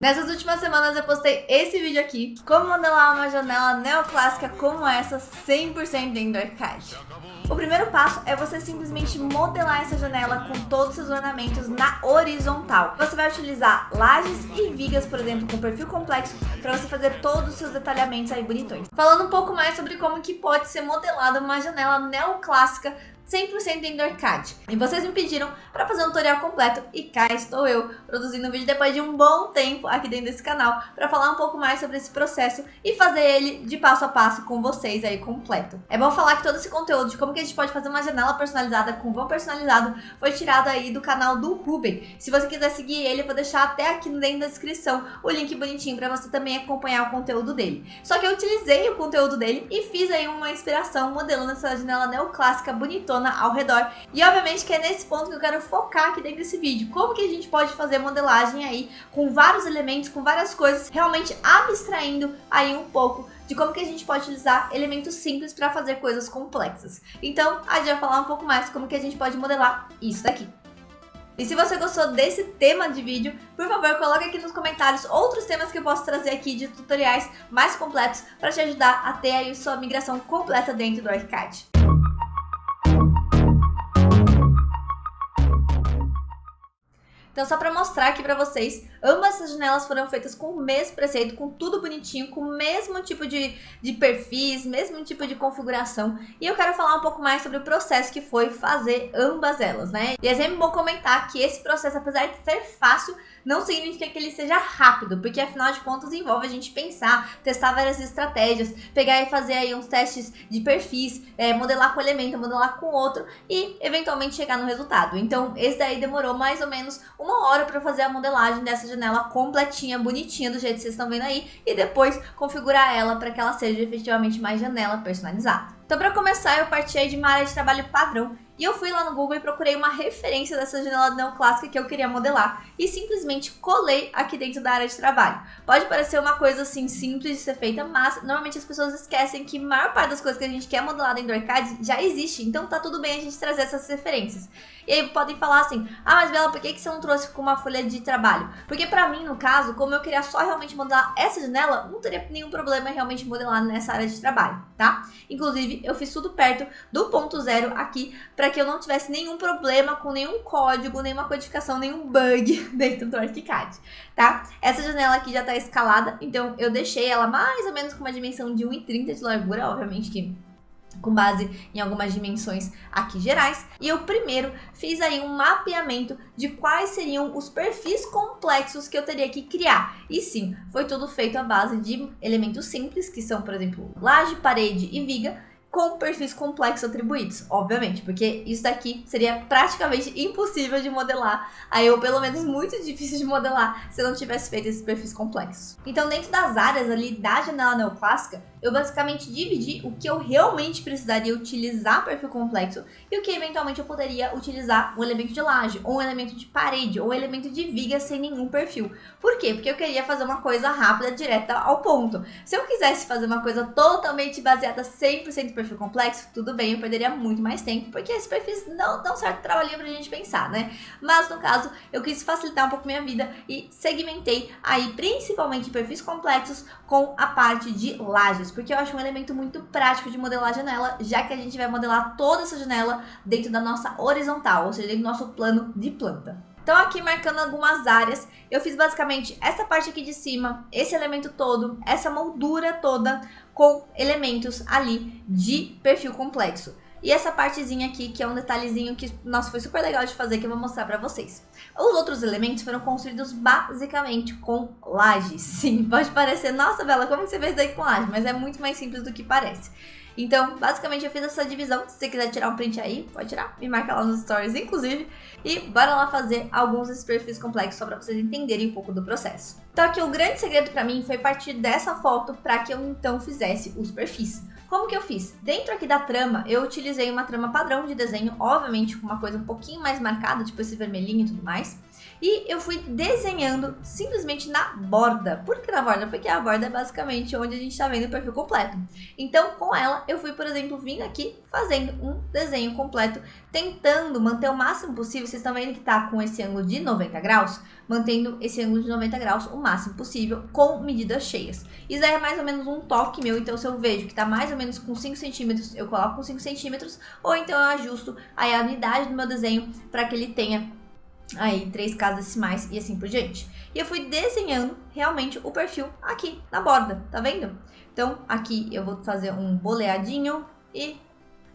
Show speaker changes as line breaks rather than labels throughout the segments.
Nessas últimas semanas eu postei esse vídeo aqui, como modelar uma janela neoclássica como essa 100% dentro do ArchiCAD. O primeiro passo é você simplesmente modelar essa janela com todos os seus ornamentos na horizontal. Você vai utilizar lajes e vigas, por exemplo, com perfil complexo, para você fazer todos os seus detalhamentos aí bonitões. Falando um pouco mais sobre como que pode ser modelada uma janela neoclássica 100% dentro do ArchiCAD. E vocês me pediram para fazer um tutorial completo e cá estou eu produzindo um vídeo depois de um bom tempo aqui dentro desse canal para falar um pouco mais sobre esse processo e fazer ele de passo a passo com vocês aí completo. É bom falar que todo esse conteúdo de como que a gente pode fazer uma janela personalizada com vão personalizado foi tirado aí do canal do Ruben. Se você quiser seguir ele, eu vou deixar até aqui dentro da descrição o link bonitinho para você também acompanhar o conteúdo dele. Só que eu utilizei o conteúdo dele e fiz aí uma inspiração modelando essa janela neoclássica bonitona ao redor. E obviamente que é nesse ponto que eu quero focar aqui dentro desse vídeo. Como que a gente pode fazer modelagem aí com vários elementos, com várias coisas, realmente abstraindo aí um pouco de como que a gente pode utilizar elementos simples para fazer coisas complexas. Então, a gente vai falar um pouco mais como que a gente pode modelar isso daqui. E se você gostou desse tema de vídeo, por favor, coloque aqui nos comentários outros temas que eu posso trazer aqui de tutoriais mais completos para te ajudar a ter aí sua migração completa dentro do ArchiCAD. Então, só para mostrar aqui para vocês, ambas essas janelas foram feitas com o mesmo preceito, com tudo bonitinho, com o mesmo tipo de perfis, mesmo tipo de configuração. E eu quero falar um pouco mais sobre o processo que foi fazer ambas elas, né? E é sempre bom comentar que esse processo, apesar de ser fácil, não significa que ele seja rápido, porque afinal de contas envolve a gente pensar, testar várias estratégias, pegar e fazer aí uns testes de perfis, modelar com um elemento, modelar com outro e eventualmente chegar no resultado. Então esse daí demorou mais ou menos 1 hora para fazer a modelagem dessa janela completinha, bonitinha, do jeito que vocês estão vendo aí, e depois configurar ela para que ela seja efetivamente mais janela personalizada. Então, para começar, eu parti aí de uma área de trabalho padrão e eu fui lá no Google e procurei uma referência dessa janela neoclássica que eu queria modelar e simplesmente colei aqui dentro da área de trabalho. Pode parecer uma coisa assim simples de ser feita, mas normalmente as pessoas esquecem que a maior parte das coisas que a gente quer modelar dentro do ArchiCAD já existe, então tá tudo bem a gente trazer essas referências. E aí podem falar assim, mas Bela, por que você não trouxe com uma folha de trabalho? Porque pra mim, no caso, como eu queria só realmente modelar essa janela, não teria nenhum problema em realmente modelar nessa área de trabalho, tá? Inclusive, eu fiz tudo perto do ponto zero aqui, para que eu não tivesse nenhum problema com nenhum código, nenhuma codificação, nenhum bug dentro do ArchiCAD, tá? Essa janela aqui já tá escalada, então eu deixei ela mais ou menos com uma dimensão de 1,30 de largura, obviamente que com base em algumas dimensões aqui gerais. E eu primeiro fiz aí um mapeamento de quais seriam os perfis complexos que eu teria que criar. E sim, foi tudo feito à base de elementos simples, que são, por exemplo, laje, parede e viga, com perfis complexos atribuídos, obviamente, porque isso daqui seria praticamente impossível de modelar, aí ou pelo menos muito difícil de modelar se eu não tivesse feito esses perfis complexos. Então, dentro das áreas ali da janela neoclássica, eu basicamente dividi o que eu realmente precisaria utilizar perfil complexo e o que eventualmente eu poderia utilizar um elemento de laje, ou um elemento de parede, ou um elemento de viga sem nenhum perfil. Por quê? Porque eu queria fazer uma coisa rápida, direta ao ponto. Se eu quisesse fazer uma coisa totalmente baseada 100% perfil complexo, tudo bem, eu perderia muito mais tempo, porque esses perfis não dão certo trabalhinho pra gente pensar, né? Mas no caso, eu quis facilitar um pouco minha vida e segmentei aí principalmente perfis complexos com a parte de lajes, porque eu acho um elemento muito prático de modelar a janela, já que a gente vai modelar toda essa janela dentro da nossa horizontal, ou seja, dentro do nosso plano de planta. Então aqui marcando algumas áreas, eu fiz basicamente essa parte aqui de cima, esse elemento todo, essa moldura toda com elementos ali de perfil complexo. E essa partezinha aqui, que é um detalhezinho que, nossa, foi super legal de fazer, que eu vou mostrar pra vocês. Os outros elementos foram construídos basicamente com lajes. Sim, pode parecer, nossa, Bela, como que você fez isso aí com laje? Mas é muito mais simples do que parece. Então, basicamente eu fiz essa divisão. Se você quiser tirar um print aí, pode tirar. Me marca lá nos stories, inclusive. E bora lá fazer alguns desses perfis complexos só para vocês entenderem um pouco do processo. Então aqui o grande segredo para mim foi partir dessa foto para que eu então fizesse os perfis. Como que eu fiz? Dentro aqui da trama, eu utilizei uma trama padrão de desenho, obviamente com uma coisa um pouquinho mais marcada, tipo esse vermelhinho e tudo mais. E eu fui desenhando simplesmente na borda. Por que na borda? Porque a borda é basicamente onde a gente está vendo o perfil completo. Então, com ela, eu fui, por exemplo, vindo aqui fazendo um desenho completo, tentando manter o máximo possível. Vocês estão vendo que tá com esse ângulo de 90 graus? Mantendo esse ângulo de 90 graus o máximo possível, com medidas cheias. Isso aí é mais ou menos um toque meu, então se eu vejo que tá mais ou menos com 5 centímetros, eu coloco com 5 centímetros, ou então eu ajusto aí a unidade do meu desenho para que ele tenha aí 3 casas decimais e assim por diante. E eu fui desenhando realmente o perfil aqui na borda, tá vendo? Então aqui eu vou fazer um boleadinho e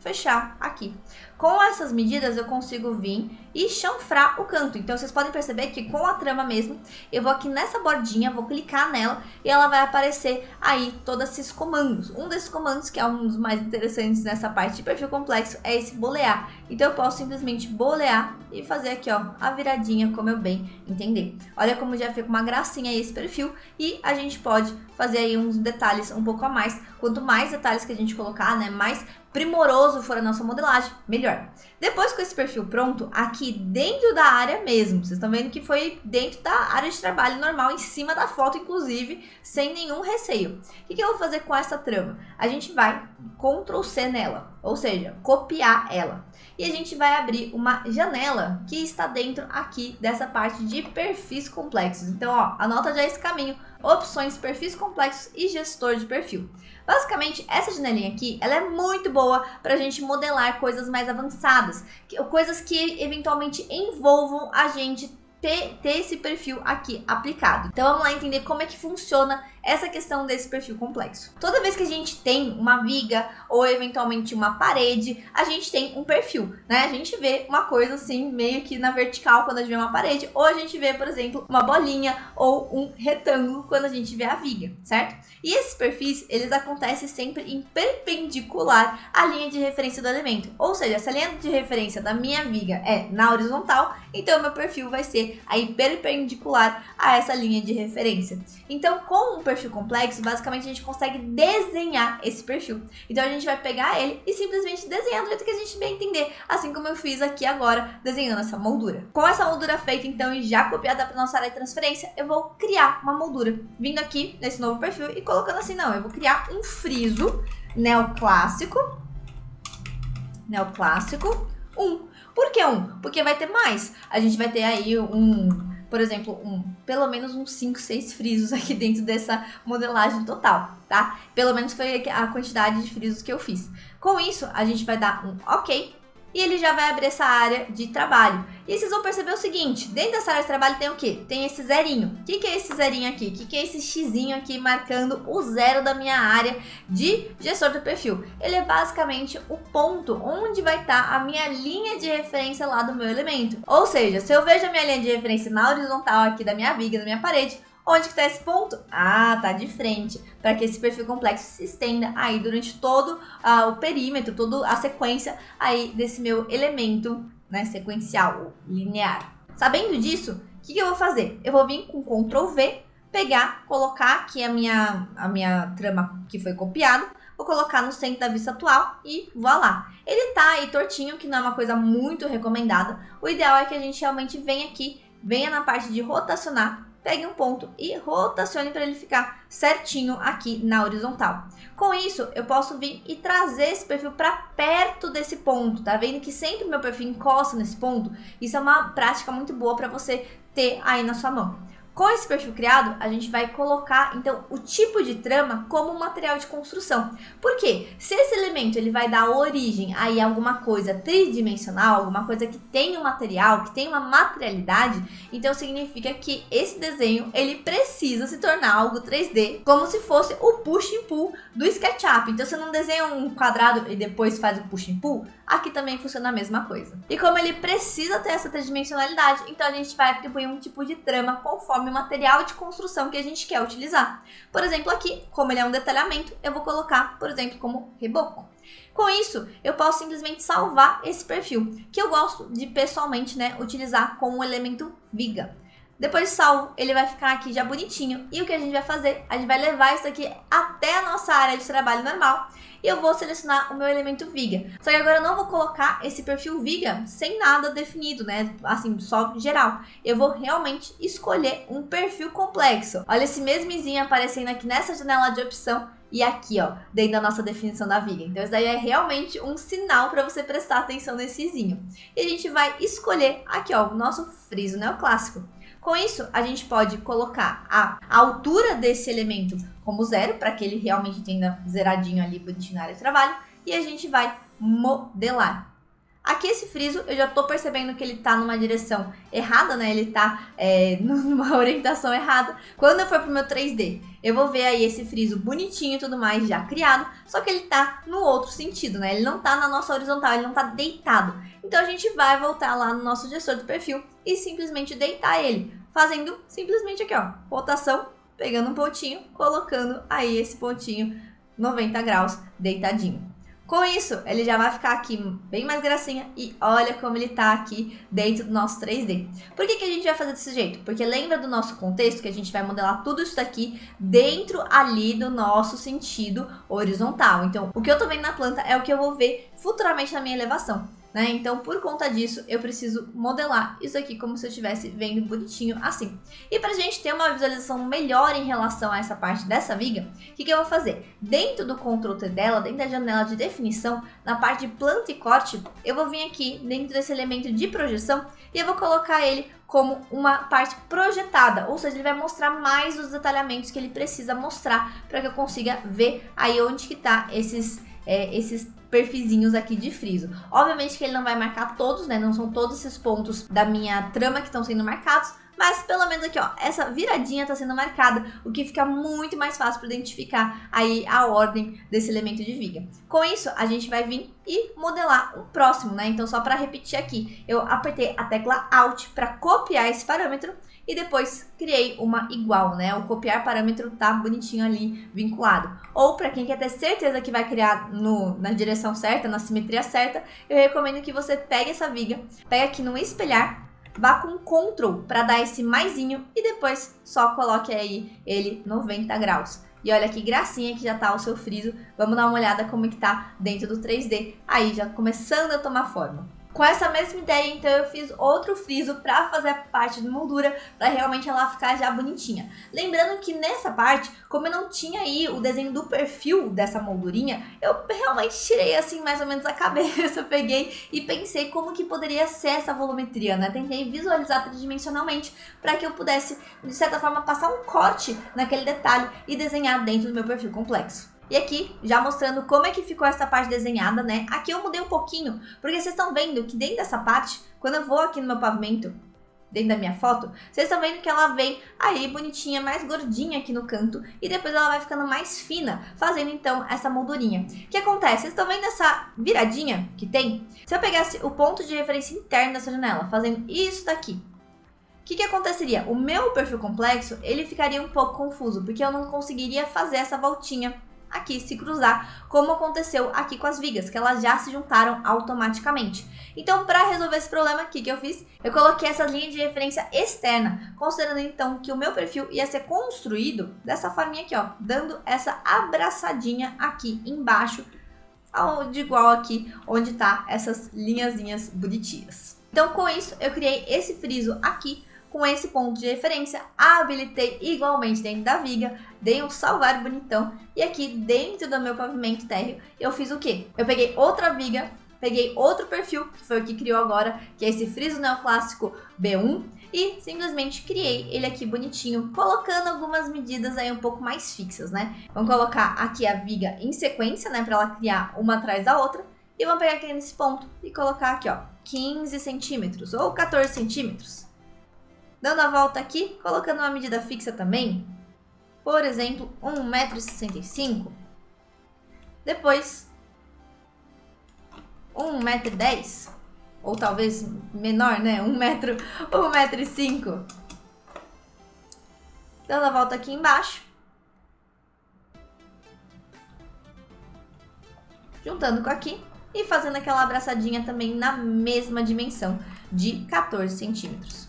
fechar aqui. Com essas medidas eu consigo vir e chanfrar o canto. Então vocês podem perceber que com a trama mesmo, eu vou aqui nessa bordinha, vou clicar nela e ela vai aparecer aí todos esses comandos. Um desses comandos, que é um dos mais interessantes nessa parte de perfil complexo, é esse bolear. Então eu posso simplesmente bolear e fazer aqui, ó, a viradinha como eu bem entender. Olha como já fica uma gracinha aí esse perfil, e a gente pode fazer aí uns detalhes um pouco a mais. Quanto mais detalhes que a gente colocar, né, mais primoroso for a nossa modelagem, melhor. Depois com esse perfil pronto, aqui dentro da área mesmo, vocês estão vendo que foi dentro da área de trabalho normal, em cima da foto, inclusive, sem nenhum receio. O que eu vou fazer com essa trama? A gente vai Ctrl C nela, ou seja, copiar ela. E a gente vai abrir uma janela que está dentro aqui dessa parte de perfis complexos. Então, ó, anota já esse caminho: opções, perfis complexos e gestor de perfil. Basicamente, essa janelinha aqui, ela é muito boa para a gente modelar coisas mais avançadas, coisas que eventualmente envolvam a gente ter esse perfil aqui aplicado. Então vamos lá entender como é que funciona essa questão desse perfil complexo. Toda vez que a gente tem uma viga ou eventualmente uma parede, a gente tem um perfil, né? A gente vê uma coisa assim, meio que na vertical quando a gente vê uma parede, ou a gente vê, por exemplo, uma bolinha ou um retângulo quando a gente vê a viga, certo? E esses perfis, eles acontecem sempre em perpendicular à linha de referência do elemento. Ou seja, se a linha de referência da minha viga é na horizontal, então meu perfil vai ser aí perpendicular a essa linha de referência. Então, com um perfil complexo, basicamente a gente consegue desenhar esse perfil. Então a gente vai pegar ele e simplesmente desenhar do jeito que a gente bem entender, assim como eu fiz aqui agora, desenhando essa moldura. Com essa moldura feita então e já copiada para nossa área de transferência, eu vou criar uma moldura, vindo aqui nesse novo perfil e colocando assim, não, eu vou criar um friso neoclássico 1. Por que 1? Porque vai ter mais. A gente vai ter aí por exemplo, pelo menos uns 5, 6 frisos aqui dentro dessa modelagem total, tá? Pelo menos foi a quantidade de frisos que eu fiz. Com isso, a gente vai dar um OK e ele já vai abrir essa área de trabalho. E vocês vão perceber o seguinte: dentro dessa área de trabalho tem o quê? Tem esse zerinho. O que é esse zerinho aqui? O que é esse xizinho aqui marcando o zero da minha área de gestor do perfil? Ele é basicamente o ponto onde vai estar a minha linha de referência lá do meu elemento. Ou seja, se eu vejo a minha linha de referência na horizontal aqui da minha viga, da minha parede, onde que está esse ponto? Ah, tá de frente, para que esse perfil complexo se estenda aí durante todo o perímetro, toda a sequência aí desse meu elemento, né, sequencial, linear. Sabendo disso, o que eu vou fazer? Eu vou vir com Ctrl V, pegar, colocar aqui a minha trama que foi copiada, vou colocar no centro da vista atual e voilá. Ele tá aí tortinho, que não é uma coisa muito recomendada. O ideal é que a gente realmente venha aqui, venha na parte de rotacionar, pegue um ponto e rotacione para ele ficar certinho aqui na horizontal. Com isso, eu posso vir e trazer esse perfil para perto desse ponto. Tá vendo que sempre meu perfil encosta nesse ponto? Isso é uma prática muito boa para você ter aí na sua mão. Com esse perfil criado, a gente vai colocar, então, o tipo de trama como material de construção. Por quê? Se esse elemento ele vai dar origem a alguma coisa tridimensional, alguma coisa que tem um material, que tem uma materialidade, então significa que esse desenho ele precisa se tornar algo 3D, como se fosse o push and pull do SketchUp. Então, você não desenha um quadrado e depois faz o push and pull, aqui também funciona a mesma coisa. E como ele precisa ter essa tridimensionalidade, então a gente vai atribuir um tipo de trama conforme o material de construção que a gente quer utilizar. Por exemplo, aqui, como ele é um detalhamento, eu vou colocar, por exemplo, como reboco. Com isso, eu posso simplesmente salvar esse perfil, que eu gosto de pessoalmente, né, utilizar como elemento viga. Depois de salvo, ele vai ficar aqui já bonitinho. E o que a gente vai fazer? A gente vai levar isso aqui até a nossa área de trabalho normal. E eu vou selecionar o meu elemento viga. Só que agora eu não vou colocar esse perfil viga sem nada definido, né? Assim, só geral. Eu vou realmente escolher um perfil complexo. Olha esse mesmo izinho aparecendo aqui nessa janela de opção. E aqui, ó, dentro da nossa definição da viga. Então, isso daí é realmente um sinal para você prestar atenção nesse izinho. E a gente vai escolher aqui, ó, o nosso friso neoclássico. Com isso, a gente pode colocar a altura desse elemento como 0, para que ele realmente tenha zeradinho ali, bonitinho na área de trabalho. E a gente vai modelar. Aqui esse friso, eu já tô percebendo que ele tá numa direção errada, né? Ele tá numa orientação errada. Quando eu for pro meu 3D, eu vou ver aí esse friso bonitinho e tudo mais, já criado. Só que ele tá no outro sentido, né? Ele não tá na nossa horizontal, ele não tá deitado. Então a gente vai voltar lá no nosso gestor do perfil e simplesmente deitar ele. Fazendo simplesmente aqui, ó, rotação, pegando um pontinho, colocando aí esse pontinho 90 graus deitadinho. Com isso, ele já vai ficar aqui bem mais gracinha e olha como ele tá aqui dentro do nosso 3D. Por que a gente vai fazer desse jeito? Porque lembra do nosso contexto que a gente vai modelar tudo isso daqui dentro ali do nosso sentido horizontal. Então, o que eu tô vendo na planta é o que eu vou ver futuramente na minha elevação. Né? Então, por conta disso, eu preciso modelar isso aqui como se eu estivesse vendo bonitinho assim. E pra gente ter uma visualização melhor em relação a essa parte dessa viga, o que eu vou fazer? Dentro do Ctrl T dela, dentro da janela de definição, na parte de planta e corte, eu vou vir aqui dentro desse elemento de projeção e eu vou colocar ele como uma parte projetada, ou seja, ele vai mostrar mais os detalhamentos que ele precisa mostrar para que eu consiga ver aí onde que tá esses perfizinhos aqui de friso. Obviamente que ele não vai marcar todos, né? Não são todos esses pontos da minha trama que estão sendo marcados, mas pelo menos aqui, ó, essa viradinha está sendo marcada, o que fica muito mais fácil para identificar aí a ordem desse elemento de viga. Com isso, a gente vai vir e modelar um próximo, né? Então, só para repetir aqui, eu apertei a tecla Alt para copiar esse parâmetro e depois criei uma igual, né? O copiar parâmetro tá bonitinho ali vinculado. Ou para quem quer ter certeza que vai criar na direção certa, na simetria certa, eu recomendo que você pegue essa viga, pegue aqui no espelhar, vá com Ctrl para dar esse maisinho e depois só coloque aí ele 90 graus. E olha que gracinha que já tá o seu friso. Vamos dar uma olhada como que tá dentro do 3D. Aí já começando a tomar forma. Com essa mesma ideia, então, eu fiz outro friso para fazer a parte de moldura, para realmente ela ficar já bonitinha. Lembrando que nessa parte, como eu não tinha aí o desenho do perfil dessa moldurinha, eu realmente tirei assim mais ou menos a cabeça, peguei e pensei como que poderia ser essa volumetria, né? Tentei visualizar tridimensionalmente para que eu pudesse, de certa forma, passar um corte naquele detalhe e desenhar dentro do meu perfil complexo. E aqui, já mostrando como é que ficou essa parte desenhada, né? Aqui eu mudei um pouquinho, porque vocês estão vendo que dentro dessa parte, quando eu vou aqui no meu pavimento, dentro da minha foto, vocês estão vendo que ela vem aí bonitinha, mais gordinha aqui no canto, e depois ela vai ficando mais fina, fazendo então essa moldurinha. O que acontece? Vocês estão vendo essa viradinha que tem? Se eu pegasse o ponto de referência interno dessa janela, fazendo isso daqui, o que aconteceria? O meu perfil complexo, ele ficaria um pouco confuso, porque eu não conseguiria fazer essa voltinha aqui se cruzar, como aconteceu aqui com as vigas, que elas já se juntaram automaticamente. Então, para resolver esse problema, o que eu fiz? Eu coloquei essa linha de referência externa, considerando então que o meu perfil ia ser construído dessa forminha aqui, ó, dando essa abraçadinha aqui embaixo, de igual aqui, onde tá essas linhazinhas bonitinhas. Então, com isso, eu criei esse friso aqui, com esse ponto de referência, habilitei igualmente dentro da viga, dei um salvar bonitão e aqui dentro do meu pavimento térreo eu fiz o quê? Eu peguei outra viga, peguei outro perfil, que foi o que criou agora, que é esse friso neoclássico B1 e simplesmente criei ele aqui bonitinho, colocando algumas medidas aí um pouco mais fixas, né? Vamos colocar aqui a viga em sequência, né, para ela criar uma atrás da outra e vamos pegar aqui nesse ponto e colocar aqui, ó, 15 centímetros ou 14 centímetros. Dando a volta aqui, colocando uma medida fixa também, por exemplo, 1,65 m. Depois, 1,10 m, ou talvez menor, né? 1,05 m. Dando a volta aqui embaixo. Juntando com aqui e fazendo aquela abraçadinha também na mesma dimensão de 14 centímetros.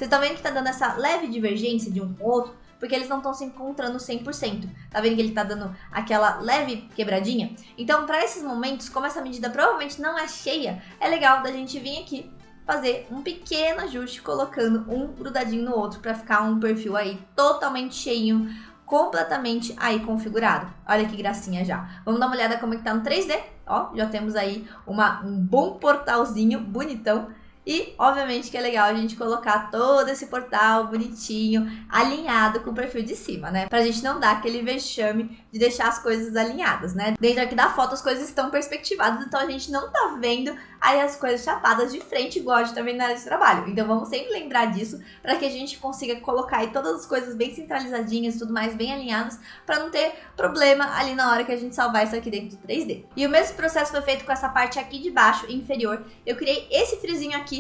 Vocês estão vendo que tá dando essa leve divergência de um com o outro, porque eles não estão se encontrando 100%. Tá vendo que ele tá dando aquela leve quebradinha? Então, para esses momentos, como essa medida provavelmente não é cheia, é legal da gente vir aqui fazer um pequeno ajuste, colocando um grudadinho no outro, para ficar um perfil aí totalmente cheinho, completamente aí configurado. Olha que gracinha já. Vamos dar uma olhada como é que tá no 3D. Ó, já temos aí um bom portalzinho bonitão. E, obviamente, que é legal a gente colocar todo esse portal bonitinho, alinhado com o perfil de cima, né? Pra gente não dar aquele vexame de deixar as coisas alinhadas, né? Dentro aqui da foto as coisas estão perspectivadas, então a gente não tá vendo aí as coisas chapadas de frente, igual a gente tá vendo na área de trabalho. Então vamos sempre lembrar disso, pra que a gente consiga colocar aí todas as coisas bem centralizadinhas, tudo mais bem alinhadas, pra não ter problema ali na hora que a gente salvar isso aqui dentro do 3D. E o mesmo processo foi feito com essa parte aqui de baixo, inferior. Eu criei esse frisinho aqui,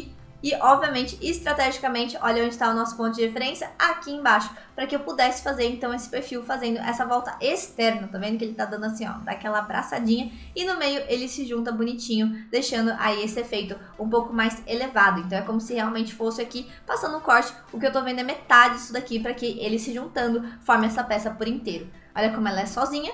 e, obviamente, estrategicamente, olha onde está o nosso ponto de referência, aqui embaixo, para que eu pudesse fazer, então, esse perfil fazendo essa volta externa, tá vendo que ele tá dando assim, ó, daquela abraçadinha, e no meio ele se junta bonitinho, deixando aí esse efeito um pouco mais elevado. Então, é como se realmente fosse aqui, passando um corte, o que eu tô vendo é metade disso daqui, para que ele se juntando, forme essa peça por inteiro. Olha como ela é sozinha.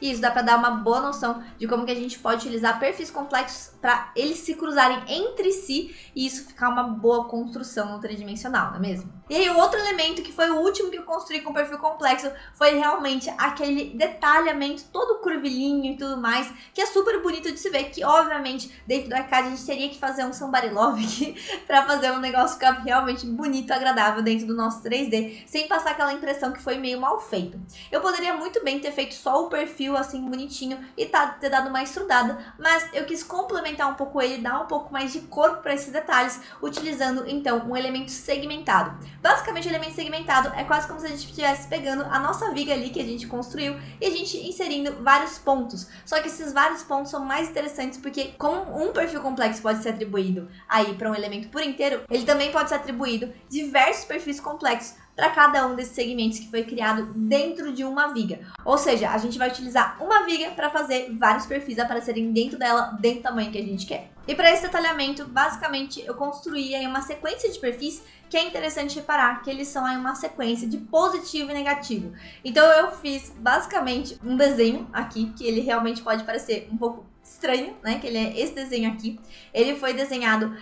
E isso dá para dar uma boa noção de como que a gente pode utilizar perfis complexos para eles se cruzarem entre si e isso ficar uma boa construção no tridimensional, não é mesmo? E aí o outro elemento que foi o último que eu construí com perfil complexo foi realmente aquele detalhamento todo curvilíneo e tudo mais, que é super bonito de se ver, que obviamente dentro do arcade a gente teria que fazer um somebody love aqui para fazer um negócio ficar realmente bonito, agradável dentro do nosso 3D, sem passar aquela impressão que foi meio mal feito. Eu poderia muito bem ter feito só o perfil assim bonitinho e ter dado uma estrudada, mas eu quis complementar um pouco ele, dar um pouco mais de corpo para esses detalhes, utilizando então um elemento segmentado. Basicamente o elemento segmentado é quase como se a gente estivesse pegando a nossa viga ali que a gente construiu e a gente inserindo vários pontos, só que esses vários pontos são mais interessantes porque como um perfil complexo pode ser atribuído aí para um elemento por inteiro, ele também pode ser atribuído diversos perfis complexos para cada um desses segmentos que foi criado dentro de uma viga. Ou seja, a gente vai utilizar uma viga para fazer vários perfis aparecerem dentro dela, dentro do tamanho que a gente quer. E para esse detalhamento, basicamente, eu construí aí uma sequência de perfis que é interessante reparar que eles são aí uma sequência de positivo e negativo. Então eu fiz basicamente um desenho aqui, que ele realmente pode parecer um pouco estranho, né, que ele é esse desenho aqui. Ele foi desenhado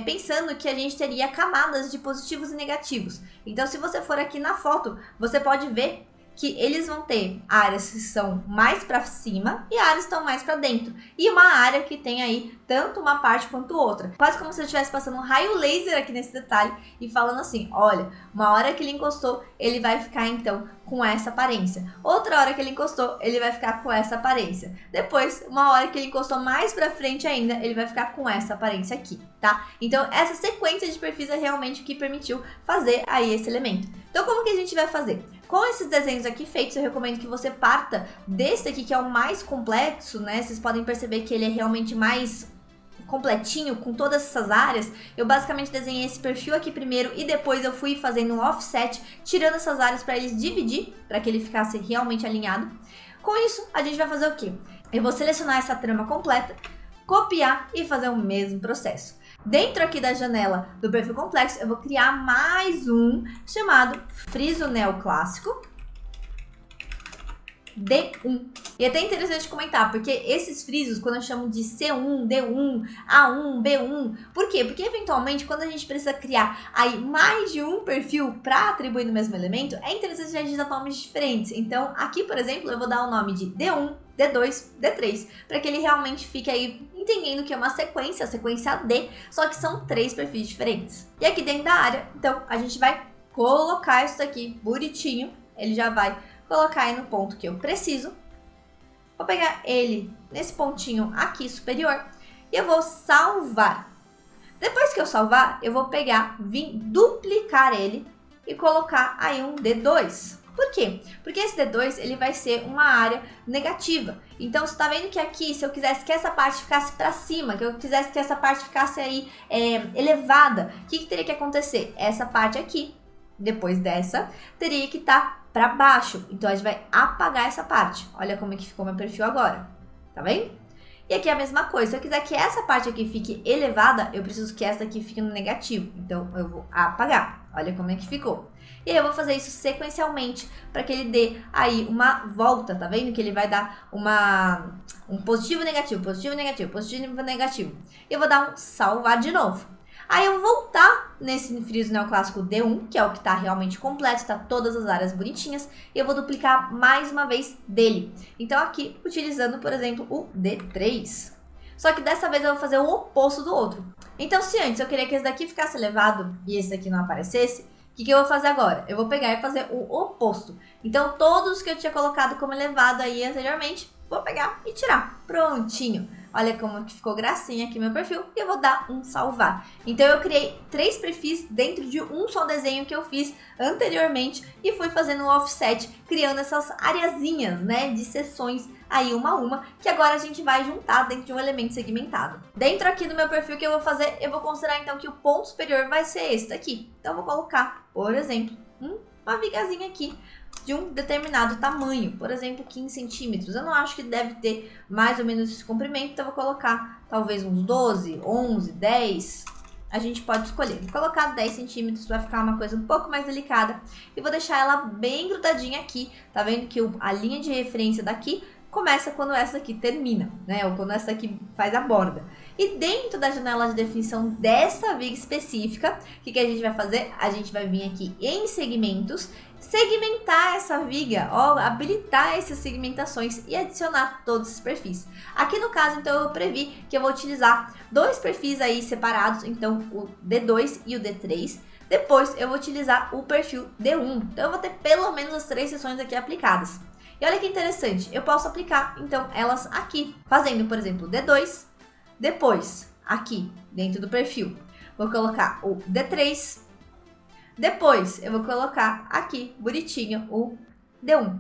pensando que a gente teria camadas de positivos e negativos. Então se você for aqui na foto, você pode ver que eles vão ter áreas que são mais para cima e áreas que estão mais para dentro. E uma área que tem aí tanto uma parte quanto outra. Quase como se eu estivesse passando um raio laser aqui nesse detalhe e falando assim, olha, uma hora que ele encostou, ele vai ficar então com essa aparência. Outra hora que ele encostou, ele vai ficar com essa aparência. Depois, uma hora que ele encostou mais pra frente ainda, ele vai ficar com essa aparência aqui, tá? Então, essa sequência de perfis é realmente o que permitiu fazer aí esse elemento. Então, como que a gente vai fazer? Com esses desenhos aqui feitos, eu recomendo que você parta desse aqui, que é o mais complexo, né? Vocês podem perceber que ele é realmente mais completinho, com todas essas áreas. Eu basicamente desenhei esse perfil aqui primeiro e depois eu fui fazendo um offset, tirando essas áreas para eles dividir, para que ele ficasse realmente alinhado. Com isso, a gente vai fazer o quê? Eu vou selecionar essa trama completa, copiar e fazer o mesmo processo. Dentro aqui da janela do perfil complexo, eu vou criar mais um chamado friso neoclássico D1. E é até interessante comentar, porque esses frisos, quando eu chamo de C1, D1, A1, B1, por quê? Porque eventualmente, quando a gente precisa criar aí mais de um perfil para atribuir no mesmo elemento, é interessante a gente dar nomes diferentes. Então, aqui, por exemplo, eu vou dar o nome de D1, D2, D3, para que ele realmente fique aí entendendo que é uma sequência, a sequência D, só que são 3 perfis diferentes. E aqui dentro da área, então, a gente vai colocar isso daqui bonitinho, ele já vai colocar aí no ponto que eu preciso. Vou pegar ele nesse pontinho aqui superior e eu vou salvar. Depois que eu salvar, eu vou pegar, vir duplicar ele e colocar aí um D2. Por quê? Porque esse D2 ele vai ser uma área negativa. Então, você está vendo que aqui, se eu quisesse que essa parte ficasse para cima, que eu quisesse que essa parte ficasse aí elevada, o que teria que acontecer? Essa parte aqui, depois dessa, teria que estar para baixo. Então, a gente vai apagar essa parte. Olha como é que ficou meu perfil agora. Tá vendo? E aqui é a mesma coisa, se eu quiser que essa parte aqui fique elevada, eu preciso que essa aqui fique no negativo. Então, eu vou apagar. Olha como é que ficou. E aí eu vou fazer isso sequencialmente para que ele dê aí uma volta, tá vendo? Que ele vai dar um positivo, negativo, positivo, negativo, positivo, negativo. E eu vou dar um salvar de novo. Aí eu vou voltar nesse friso neoclássico D1, que é o que está realmente completo, está todas as áreas bonitinhas, e eu vou duplicar mais uma vez dele. Então aqui, utilizando, por exemplo, o D3. Só que dessa vez eu vou fazer o oposto do outro. Então se antes eu queria que esse daqui ficasse elevado e esse daqui não aparecesse, o que eu vou fazer agora? Eu vou pegar e fazer o oposto. Então todos que eu tinha colocado como elevado aí anteriormente, vou pegar e tirar. Prontinho. Olha como que ficou gracinha aqui meu perfil e eu vou dar um salvar. Então eu criei 3 perfis dentro de um só desenho que eu fiz anteriormente e fui fazendo o offset, criando essas areazinhas, né, de seções aí uma a uma, que agora a gente vai juntar dentro de um elemento segmentado. Dentro aqui do meu perfil que eu vou fazer, eu vou considerar então que o ponto superior vai ser esse daqui. Então eu vou colocar, por exemplo, uma vigazinha aqui de um determinado tamanho, por exemplo, 15 centímetros. Eu não acho que deve ter mais ou menos esse comprimento, então eu vou colocar talvez uns 12, 11, 10. A gente pode escolher. Vou colocar 10 centímetros para ficar uma coisa um pouco mais delicada. E vou deixar ela bem grudadinha aqui. Tá vendo que a linha de referência daqui começa quando essa aqui termina, né? Ou quando essa aqui faz a borda. E dentro da janela de definição dessa viga específica, o que a gente vai fazer? A gente vai vir aqui em segmentos, segmentar essa viga, ó, habilitar essas segmentações e adicionar todos esses perfis. Aqui no caso, então, eu previ que eu vou utilizar 2 perfis aí separados, então o D2 e o D3. Depois eu vou utilizar o perfil D1, então eu vou ter pelo menos as 3 seções aqui aplicadas. E olha que interessante, eu posso aplicar, então, elas aqui, fazendo, por exemplo, D2, depois, aqui, dentro do perfil, vou colocar o D3, depois, eu vou colocar aqui, bonitinho, o D1.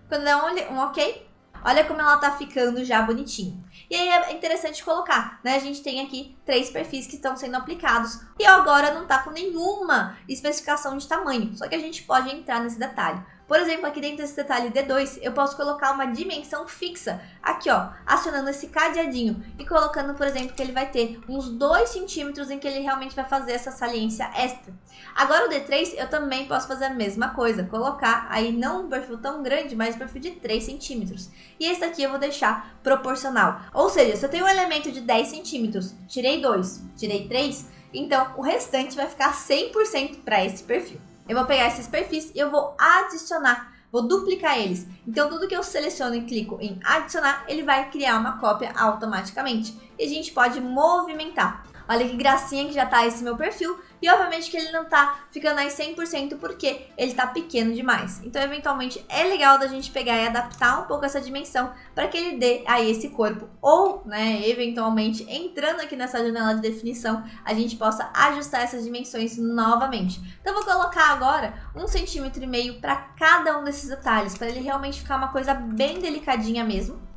Quando der um ok, olha como ela tá ficando já bonitinho. E aí é interessante colocar, né? A gente tem aqui 3 perfis que estão sendo aplicados. E agora não tá com nenhuma especificação de tamanho, só que a gente pode entrar nesse detalhe. Por exemplo, aqui dentro desse detalhe D2, eu posso colocar uma dimensão fixa, aqui ó, acionando esse cadeadinho e colocando, por exemplo, que ele vai ter uns 2 centímetros em que ele realmente vai fazer essa saliência extra. Agora o D3, eu também posso fazer a mesma coisa, colocar aí não um perfil tão grande, mas um perfil de 3 centímetros. E esse daqui eu vou deixar proporcional. Ou seja, se eu tenho um elemento de 10 centímetros, tirei 2, tirei 3, então o restante vai ficar 100% para esse perfil. Eu vou pegar esses perfis e eu vou adicionar, vou duplicar eles. Então, tudo que eu seleciono e clico em adicionar, ele vai criar uma cópia automaticamente. E a gente pode movimentar. Olha que gracinha que já tá esse meu perfil. E obviamente que ele não tá ficando aí 100% porque ele tá pequeno demais. Então, eventualmente, é legal da gente pegar e adaptar um pouco essa dimensão para que ele dê aí esse corpo. Ou, né, eventualmente, entrando aqui nessa janela de definição, a gente possa ajustar essas dimensões novamente. Então, eu vou colocar agora 1,5 cm para cada um desses detalhes, para ele realmente ficar uma coisa bem delicadinha mesmo.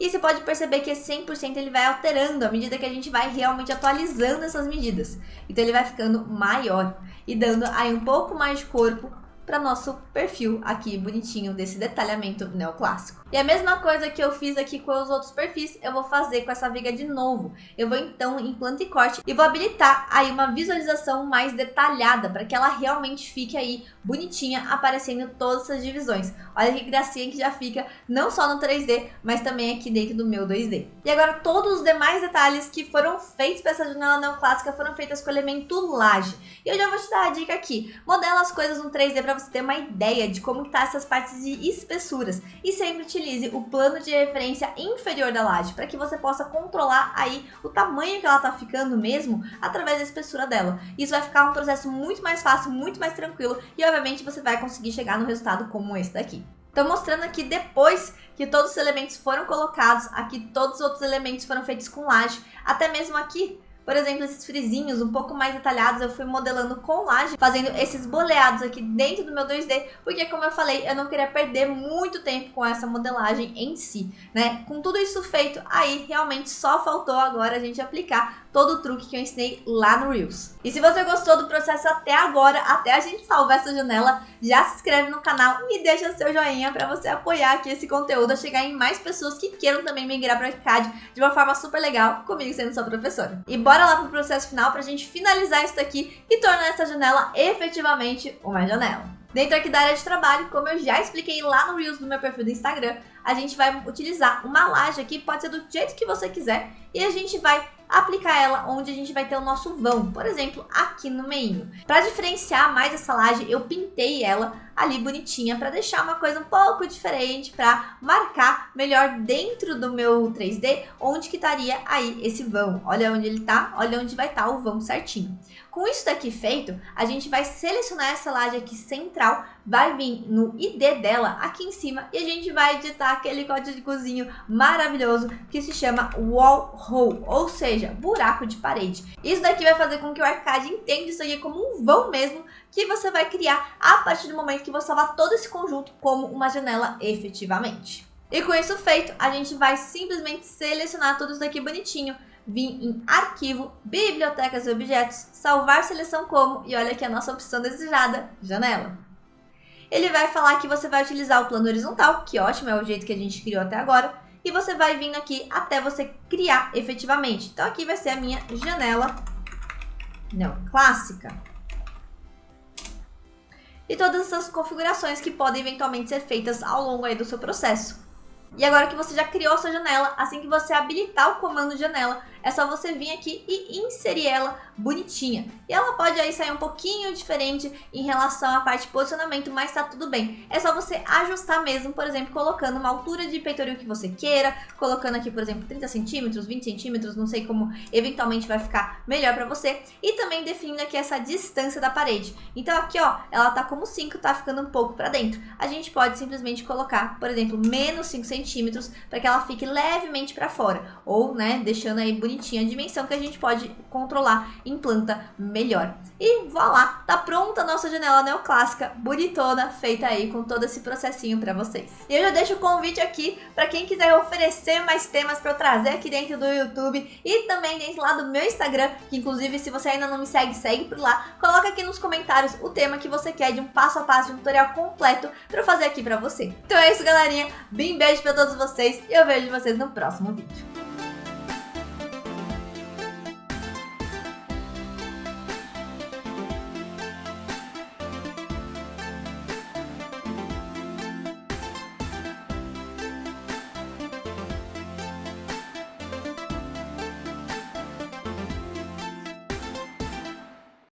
E você pode perceber que esse 100% ele vai alterando à medida que a gente vai realmente atualizando essas medidas. Então ele vai ficando maior e dando aí um pouco mais de corpo para nosso perfil aqui bonitinho desse detalhamento neoclássico. E a mesma coisa que eu fiz aqui com os outros perfis, eu vou fazer com essa viga de novo. Eu vou então em planta e corte e vou habilitar aí uma visualização mais detalhada para que ela realmente fique aí bonitinha, aparecendo todas essas divisões. Olha que gracinha que já fica não só no 3D, mas também aqui dentro do meu 2D. E agora todos os demais detalhes que foram feitos para essa janela neoclássica foram feitas com o elemento laje. E eu já vou te dar a dica aqui. Modela as coisas no 3D para você ter uma ideia de como tá essas partes de espessuras. E sempre utilize o plano de referência inferior da laje para que você possa controlar aí o tamanho que ela tá ficando mesmo através da espessura dela. Isso vai ficar um processo muito mais fácil, muito mais tranquilo e obviamente você vai conseguir chegar no resultado como esse daqui. Estou mostrando aqui depois que todos os elementos foram colocados, aqui todos os outros elementos foram feitos com laje, até mesmo aqui. Por exemplo, esses frisinhos um pouco mais detalhados eu fui modelando com laje, fazendo esses boleados aqui dentro do meu 2D, porque como eu falei, eu não queria perder muito tempo com essa modelagem em si, né? Com tudo isso feito, aí realmente só faltou agora a gente aplicar todo o truque que eu ensinei lá no Reels. E se você gostou do processo até agora, até a gente salvar essa janela, já se inscreve no canal e deixa seu joinha para você apoiar aqui esse conteúdo a chegar em mais pessoas que queiram também migrar para o Arcicad de uma forma super legal, comigo sendo sua professora. E bora lá pro processo final pra gente finalizar isso daqui e tornar essa janela efetivamente uma janela. Dentro aqui da área de trabalho, como eu já expliquei lá no Reels do meu perfil do Instagram, a gente vai utilizar uma laje aqui, pode ser do jeito que você quiser, e a gente vai aplicar ela onde a gente vai ter o nosso vão, por exemplo, aqui no meio. Para diferenciar mais essa laje, eu pintei ela ali bonitinha para deixar uma coisa um pouco diferente, para marcar melhor dentro do meu 3D onde que estaria aí esse vão. Olha onde ele tá, olha onde vai estar o vão certinho. Com isso daqui feito, a gente vai selecionar essa laje aqui central, vai vir no ID dela aqui em cima e a gente vai editar aquele códigozinho maravilhoso que se chama Wall Hole, ou seja, buraco de parede. Isso daqui vai fazer com que o Arcicad entenda isso aqui como um vão mesmo, que você vai criar a partir do momento que você salvar todo esse conjunto como uma janela efetivamente. E com isso feito, a gente vai simplesmente selecionar tudo isso daqui bonitinho, vir em Arquivo, Bibliotecas e Objetos, Salvar Seleção Como, e olha aqui a nossa opção desejada, Janela. Ele vai falar que você vai utilizar o plano horizontal, que ótimo, é o jeito que a gente criou até agora, e você vai vir aqui até você criar efetivamente. Então aqui vai ser a minha janela neoclássica. E todas essas configurações que podem eventualmente ser feitas ao longo aí do seu processo. E agora que você já criou a sua janela, assim que você habilitar o comando janela, é só você vir aqui e inserir ela bonitinha. E ela pode aí sair um pouquinho diferente em relação à parte de posicionamento, mas tá tudo bem. É só você ajustar mesmo, por exemplo, colocando uma altura de peitoril que você queira, colocando aqui, por exemplo, 30 centímetros, 20 centímetros, não sei como eventualmente vai ficar melhor pra você. E também definindo aqui essa distância da parede. Então aqui, ó, ela tá como 5, tá ficando um pouco pra dentro. A gente pode simplesmente colocar, por exemplo, menos 5 centímetros para que ela fique levemente pra fora. Ou, né, deixando aí bonitinha a dimensão que a gente pode controlar em planta melhor. E voilá, tá pronta a nossa janela neoclássica, bonitona, feita aí com todo esse processinho para vocês. E eu já deixo o convite aqui para quem quiser oferecer mais temas para eu trazer aqui dentro do YouTube e também dentro lá do meu Instagram, que inclusive se você ainda não me segue, segue por lá. Coloca aqui nos comentários o tema que você quer de um passo a passo, de um tutorial completo para eu fazer aqui para você. Então é isso, galerinha. Bem beijo para todos vocês e eu vejo vocês no próximo vídeo.